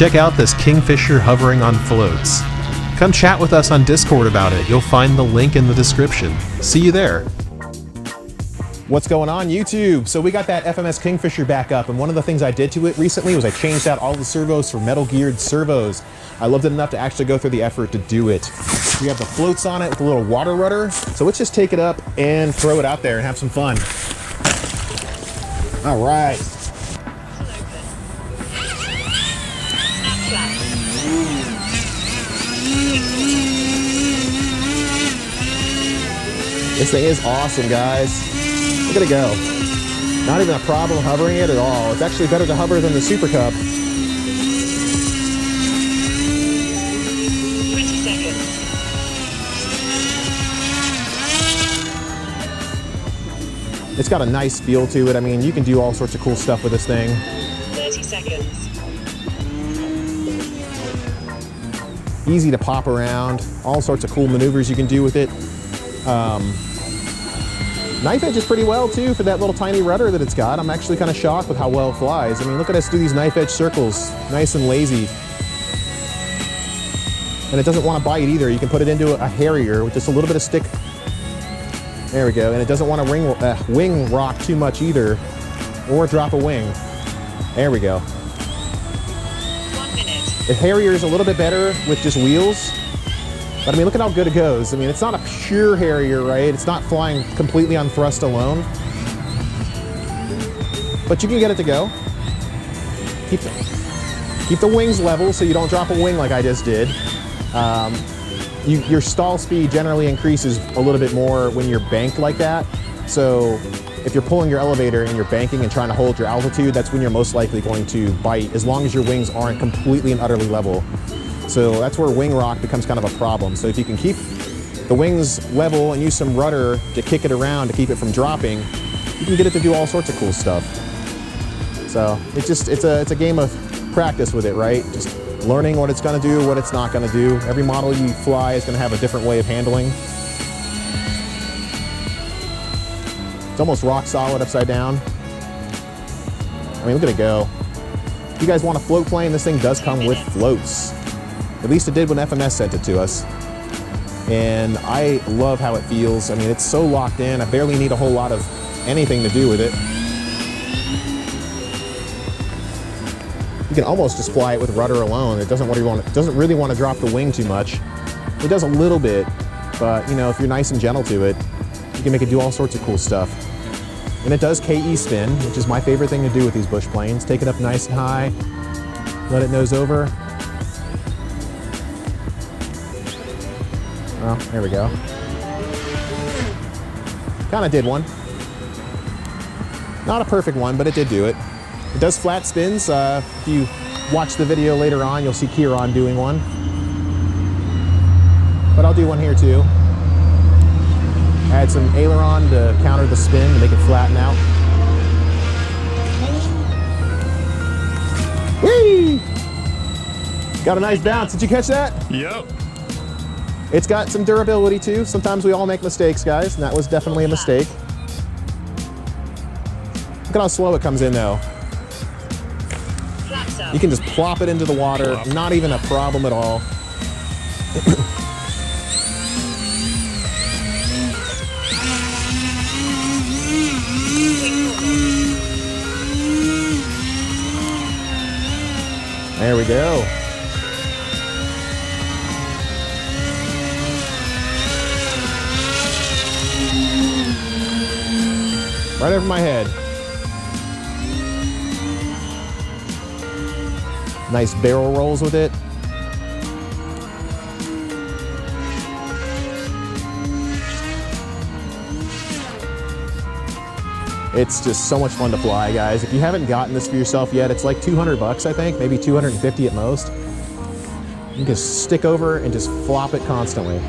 Check out this Kingfisher hovering on floats. Come chat with us on Discord about it. You'll find the link in the description. See you there. What's going on, YouTube? So we got that FMS Kingfisher back up, and one of the things I did to it recently was I changed out all the servos for metal geared servos. I loved it enough to actually go through the effort to do it. We have the floats on it with a little water rudder, so let's just take it up and throw it out there and have some fun. All right. This thing is awesome, guys. Look at it go. Not even a problem hovering it at all. It's actually better to hover than the Super Cup. 20 seconds. It's got a nice feel to it. I mean, you can do all sorts of cool stuff with this thing. 30 seconds. Easy to pop around. All sorts of cool maneuvers you can do with it. Knife edge is pretty well too for that little tiny rudder that it's got. I'm actually kind of shocked with how well it flies. I mean, look at us do these knife edge circles, nice and lazy. And it doesn't want to bite either. You can put it into a Harrier with just a little bit of stick. There we go. And it doesn't want to wing rock too much either, or drop a wing. There we go. 1 minute. The Harrier is a little bit better with just wheels. But I mean, look at how good it goes. I mean, it's not a pure Harrier, right? It's not flying completely on thrust alone. But you can get it to go. Keep the wings level so you don't drop a wing like I just did. Your stall speed generally increases a little bit more when you're banked like that. So if you're pulling your elevator and you're banking and trying to hold your altitude, that's when you're most likely going to bite, as long as your wings aren't completely and utterly level. So that's where wing rock becomes kind of a problem. So if you can keep the wings level and use some rudder to kick it around to keep it from dropping, you can get it to do all sorts of cool stuff. So it's a game of practice with it, right? Just learning what it's going to do, what it's not going to do. Every model you fly is going to have a different way of handling. It's almost rock solid upside down. I mean, look at it go. If you guys want a float plane, this thing does come with floats. At least it did when FMS sent it to us. And I love how it feels. I mean, it's so locked in. I barely need a whole lot of anything to do with it. You can almost just fly it with rudder alone. It doesn't really want to drop the wing too much. It does a little bit, but you know, if you're nice and gentle to it, you can make it do all sorts of cool stuff. And it does KE spin, which is my favorite thing to do with these bush planes. Take it up nice and high, let it nose over. Well, there we go. Kind of did one. Not a perfect one, but it did do it. It does flat spins. If you watch the video later on, you'll see Ciarán doing one. But I'll do one here too. Add some aileron to counter the spin to make it flatten out. Whee! Got a nice bounce. Did you catch that? Yep. It's got some durability too. Sometimes we all make mistakes, guys, and that was definitely a mistake. Look at how slow it comes in though. You can just plop it into the water, not even a problem at all. There we go. Right over my head. Nice barrel rolls with it. It's just so much fun to fly, guys. If you haven't gotten this for yourself yet, it's like 200 bucks, I think, maybe 250 at most. You can stick over and just flop it constantly.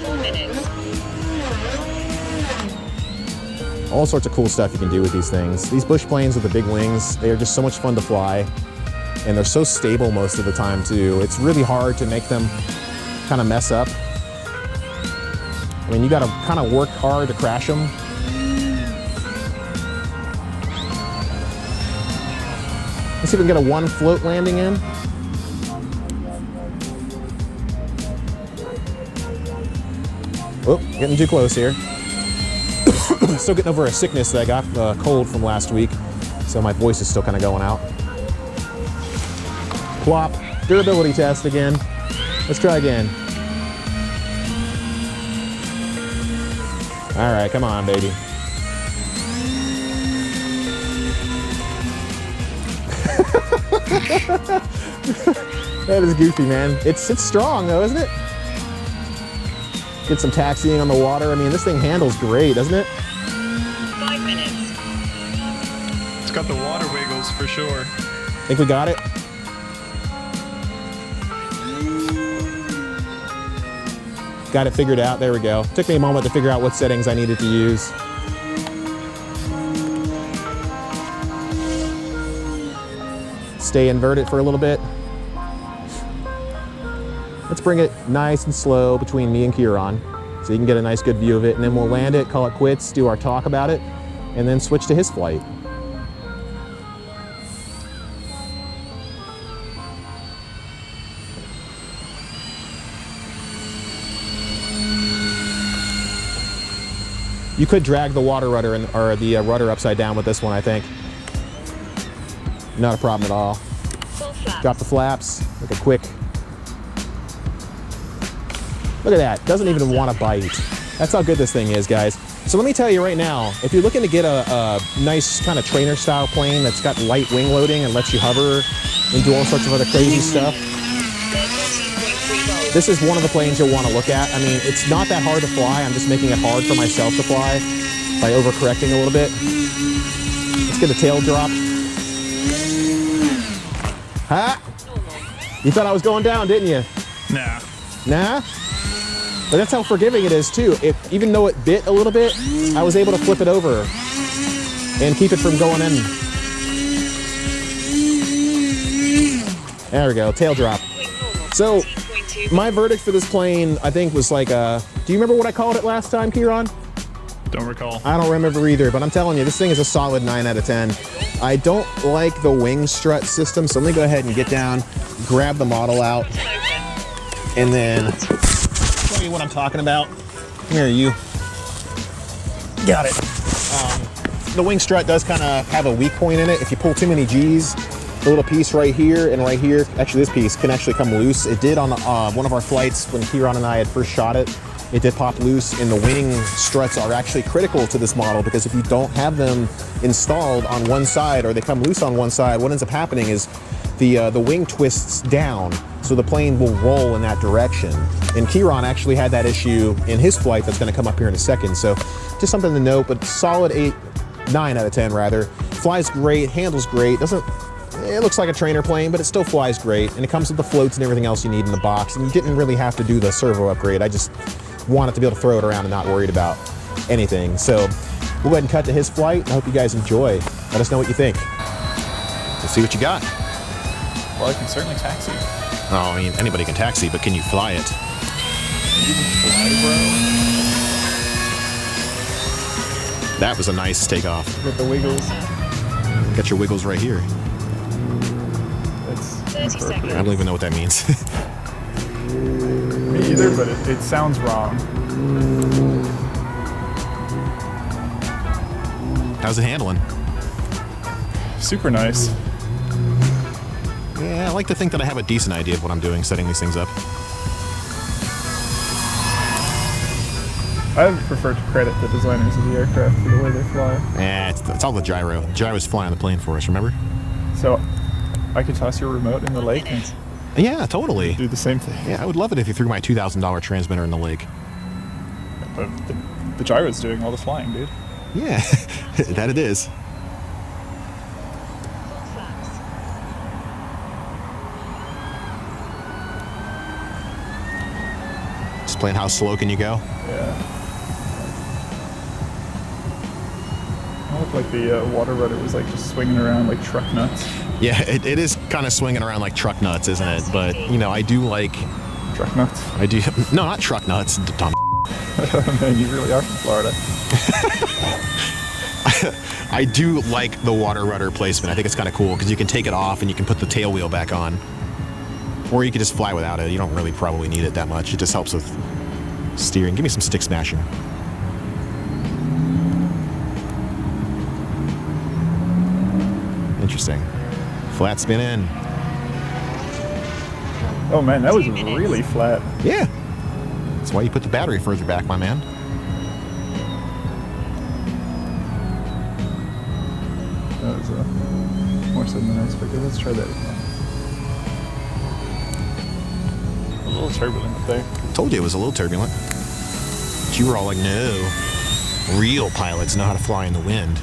4 minutes. All sorts of cool stuff you can do with these things. These bush planes with the big wings, they are just so much fun to fly. And they're so stable most of the time too. It's really hard to make them kind of mess up. I mean, you gotta kind of work hard to crash them. Let's see if we can get a one float landing in. Oh, getting too close here. Still getting over a sickness that I got, cold from last week. So my voice is still kind of going out. Plop. Durability test again. Let's try again. All right, come on, baby. That is goofy, man. It's strong though, isn't it? Get some taxiing on the water. I mean, this thing handles great, doesn't it? 5 minutes. It's got the water wiggles for sure. Think we got it? Got it figured out. There we go. Took me a moment to figure out what settings I needed to use. Stay inverted for a little bit. Let's bring it nice and slow between me and Ciarán so you can get a nice good view of it, and then we'll land it, call it quits, do our talk about it, and then switch to his flight. You could drag the water rudder or the rudder upside down with this one, I think. Not a problem at all. Full flaps. Drop the flaps, like a quick. Look at that, doesn't even want to bite. That's how good this thing is, guys. So let me tell you right now, if you're looking to get a nice kind of trainer style plane that's got light wing loading and lets you hover and do all sorts of other crazy stuff, 13.3 volts. this is one of the planes you'll want to look at. I mean, it's not that hard to fly. I'm just making it hard for myself to fly by overcorrecting a little bit. Let's get a tail drop. Ha! You thought I was going down, didn't you? Nah. Nah? But that's how forgiving it is too. Even though it bit a little bit, I was able to flip it over and keep it from going in. There we go, tail drop. So, my verdict for this plane, I think, was like a... Do you remember what I called it last time, Ciarán? Don't recall. I don't remember either, but I'm telling you, this thing is a solid 9 out of 10. I don't like the wing strut system, so let me go ahead and get down, grab the model out, and then show you what I'm talking about. Here, you. Got it. The wing strut does kind of have a weak point in it. If you pull too many G's, the little piece right here and right here, actually this piece can actually come loose. It did on one of our flights when Ciarán and I had first shot it. It did pop loose, and the wing struts are actually critical to this model because if you don't have them installed on one side or they come loose on one side, what ends up happening is the wing twists down, so the plane will roll in that direction. And Ciarán actually had that issue in his flight that's going to come up here in a second. So just something to note, but solid 9 out of 10 rather. Flies great, handles great, it looks like a trainer plane, but it still flies great, and it comes with the floats and everything else you need in the box, and you didn't really have to do the servo upgrade. I just wanted to be able to throw it around and not worried about anything. So we'll go ahead and cut to his flight. I hope you guys enjoy. Let us know what you think. Let's see what you got. Well, I can certainly taxi. Oh, I mean, anybody can taxi, but can you fly it? That was a nice takeoff. With the wiggles. Got your wiggles right here. That's 30 seconds. I don't even know what that means. me either, but it sounds wrong. How's it handling? Super nice. Yeah, I like to think that I have a decent idea of what I'm doing setting these things up. I would prefer to credit the designers of the aircraft for the way they fly. It's all the gyro. The gyro's flying the plane for us, remember? So I could toss your remote in the lake and Yeah, totally. do the same thing. Yeah, I would love it if you threw my $2,000 transmitter in the lake. But the gyro's doing all the flying, dude. Yeah, that it is. Just playing how slow can you go? Yeah. It looked like the water rudder was like just swinging around like truck nuts. Yeah, it is kind of swinging around like truck nuts, isn't it? But, you know, I do like... Truck nuts? I do... No, not truck nuts, dumb. Man, you really are from Florida. I do like the water rudder placement. I think it's kind of cool because you can take it off and you can put the tail wheel back on. Or you could just fly without it. You don't really probably need it that much. It just helps with steering. Give me some stick smashing. Interesting. Flat spin in. Oh man, that was really flat. Yeah. That's why you put the battery further back, my man. That was more so than I expected. Let's try that again. A little turbulent up there. Told you it was a little turbulent. But you were all like, no. Real pilots know how to fly in the wind.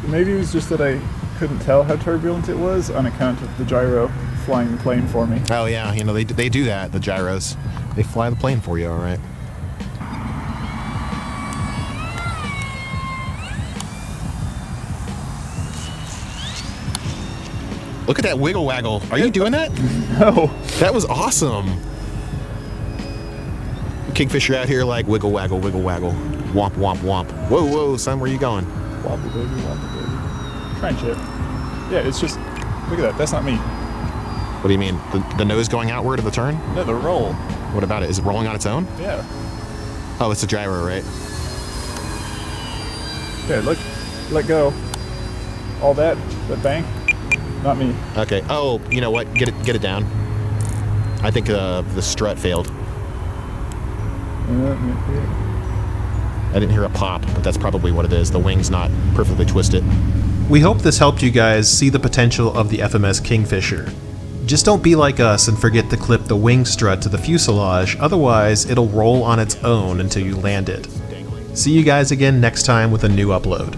Maybe it was just that I couldn't tell how turbulent it was on account of the gyro flying the plane for me. Oh yeah, you know, they do that, the gyros. They fly the plane for you, all right. Look at that wiggle waggle. Are you doing that? No. That was awesome. Kingfisher out here like wiggle waggle, wiggle waggle. Womp, womp, womp. Whoa, whoa, son, where you going? Wobble baby, wobble baby. Friendship. Yeah, it's just, look at that, that's not me. What do you mean? The nose going outward of the turn? No, the roll. What about it? Is it rolling on its own? Yeah. Oh, it's a gyro, right? Yeah, look, let go. All that bang, not me. Okay. Oh, you know what? Get it down. I think the strut failed. I didn't hear a pop, but that's probably what it is. The wing's not perfectly twisted. We hope this helped you guys see the potential of the FMS Kingfisher. Just don't be like us and forget to clip the wing strut to the fuselage, otherwise it'll roll on its own until you land it. See you guys again next time with a new upload.